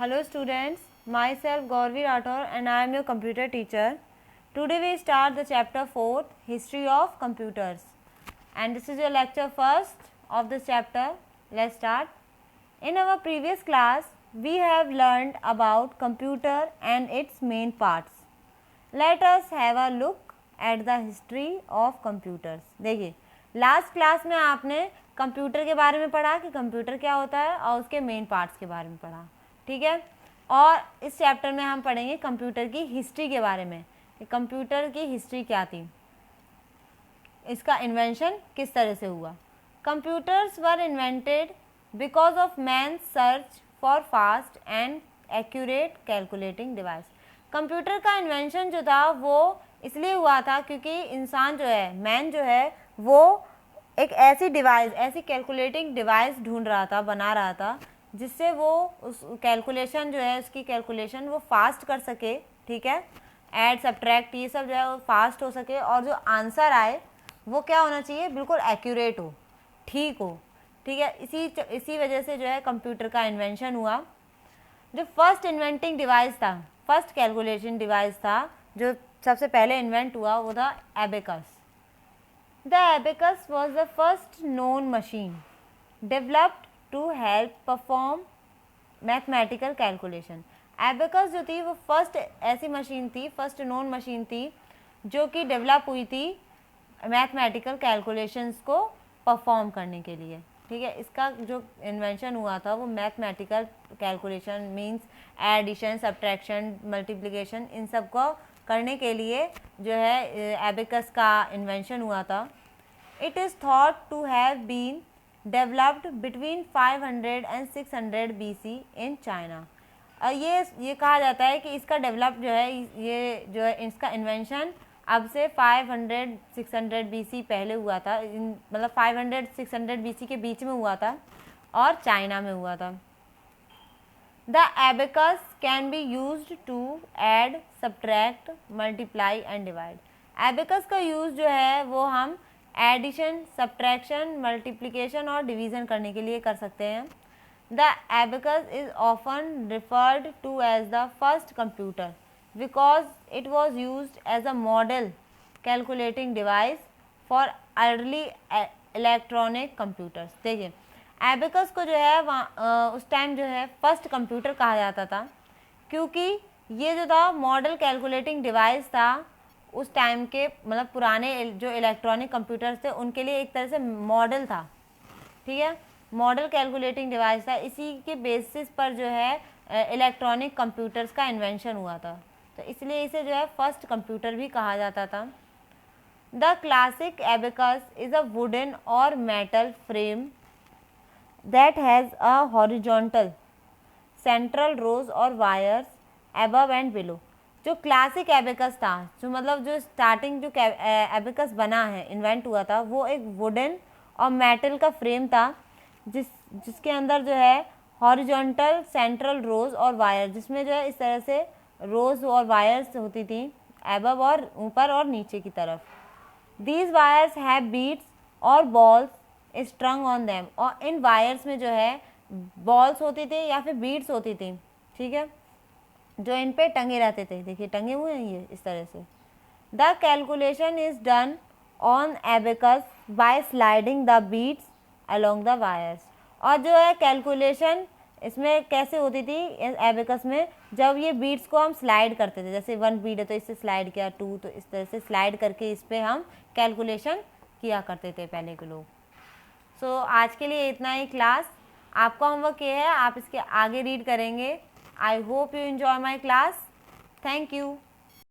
Hello students, myself Gauravi Rathore and I am your computer teacher. Today we start the chapter 4, History of Computers. And this is your lecture first of this chapter. Let's start. In our previous class, we have learned about computer and its main parts. Let us have a look at the history of computers. देखिए last class में आपने computer के बारे में पढ़ा कि computer क्या होता है और उसके मेन पार्ट्स के बारे में पढ़ा, ठीक है। और इस चैप्टर में हम पढ़ेंगे कंप्यूटर की हिस्ट्री के बारे में कि कंप्यूटर की हिस्ट्री क्या थी, इसका इन्वेंशन किस तरह से हुआ। Computers were invented because of man search for fast and accurate calculating device. Computer का इन्वेंशन जो था वो इसलिए हुआ था क्योंकि इंसान जो है, मैन जो है, वो एक ऐसी डिवाइस, ऐसी कैलकुलेटिंग डिवाइस ढूंढ रहा था, बना रहा था, जिससे वो उस कैलकुलेशन जो है, उसकी कैलकुलेशन वो फास्ट कर सके, ठीक है। ऐड सब्ट्रैक्ट ये सब जो है वो फास्ट हो सके और जो आंसर आए वो क्या होना चाहिए, बिल्कुल एक्यूरेट हो, ठीक हो, ठीक है। इसी वजह से जो है कंप्यूटर का इन्वेंशन हुआ। जो फर्स्ट इन्वेंटिंग डिवाइस था, फर्स्ट कैलकुलेशन डिवाइस था जो सबसे पहले इन्वेंट हुआ, वो था abacus. The abacus was the first known machine developed to help perform mathematical calculation. Abacus जो थी वो फर्स्ट ऐसी मशीन थी, फर्स्ट नोन मशीन थी जो कि डेवलप हुई थी मैथमेटिकल कैलकुलेशंस को परफॉर्म करने के लिए, ठीक है। इसका जो इन्वेंशन हुआ था वो mathematical calculation means addition, subtraction, multiplication, इन सब को करने के लिए जो है एबेकस का इन्वेंशन हुआ था। It is thought to have been developed between 500 and 600 BC in China. ये कहा जाता है कि इसका डेवलप जो है, ये जो है इसका इन्वेंशन अब से 500-600 BC पहले हुआ था, मतलब 500-600 BC के बीच में हुआ था और चाइना में हुआ था। The abacus can be used to add, subtract, multiply and divide. Abacus का यूज़ जो है वो हम एडिशन, सब्ट्रैक्शन, मल्टीप्लिकेशन और डिवीज़न करने के लिए कर सकते हैं। The abacus is often referred to as the first computer because it was used as a model calculating device for early electronic computers. देखिए एबेकस को जो है उस टाइम जो है फर्स्ट कंप्यूटर कहा जाता था क्योंकि ये जो था मॉडल कैलकुलेटिंग डिवाइस था उस टाइम के, मतलब पुराने जो इलेक्ट्रॉनिक कंप्यूटर्स थे उनके लिए एक तरह से मॉडल था, ठीक है। मॉडल कैलकुलेटिंग डिवाइस था, इसी के बेसिस पर जो है इलेक्ट्रॉनिक कंप्यूटर्स का इन्वेंशन हुआ था, तो इसलिए इसे जो है फर्स्ट कंप्यूटर भी कहा जाता था। The classic abacus is a wooden और metal frame that has a horizontal central rows और wires above and below। जो क्लासिक एबेकस था, जो मतलब जो स्टार्टिंग जो एबेकस बना है, इन्वेंट हुआ था, वो एक वुडन और मेटल का फ्रेम था जिसके अंदर जो है हॉरिजॉन्टल, सेंट्रल रोज और वायर, जिसमें जो है इस तरह से रोज और वायर्स होती थी एबव और ऊपर और नीचे की तरफ। दीज वायर्स हैव बीट्स और बॉल्स स्ट्रंग ऑन देम, और इन वायर्स में जो है बॉल्स होती थी या फिर बीड्स होती थी, ठीक है, जो इन पे टंगे रहते थे। देखिए टंगे हुए हैं ये इस तरह से। The calculation is done on abacus by sliding the beads along the wires. और जो है कैलकुलेशन इसमें कैसे होती थी एबेकस में, जब ये बीड्स को हम स्लाइड करते थे, जैसे 1 बीड है तो इससे स्लाइड किया, 2 तो इस तरह से स्लाइड करके इस पर हम कैलकुलेशन किया करते थे पहले के लोग। सो आज के लिए इतना ही क्लास। आपका होमवर्क ये है, आप इसके आगे रीड करेंगे। I hope you enjoy my class. Thank you.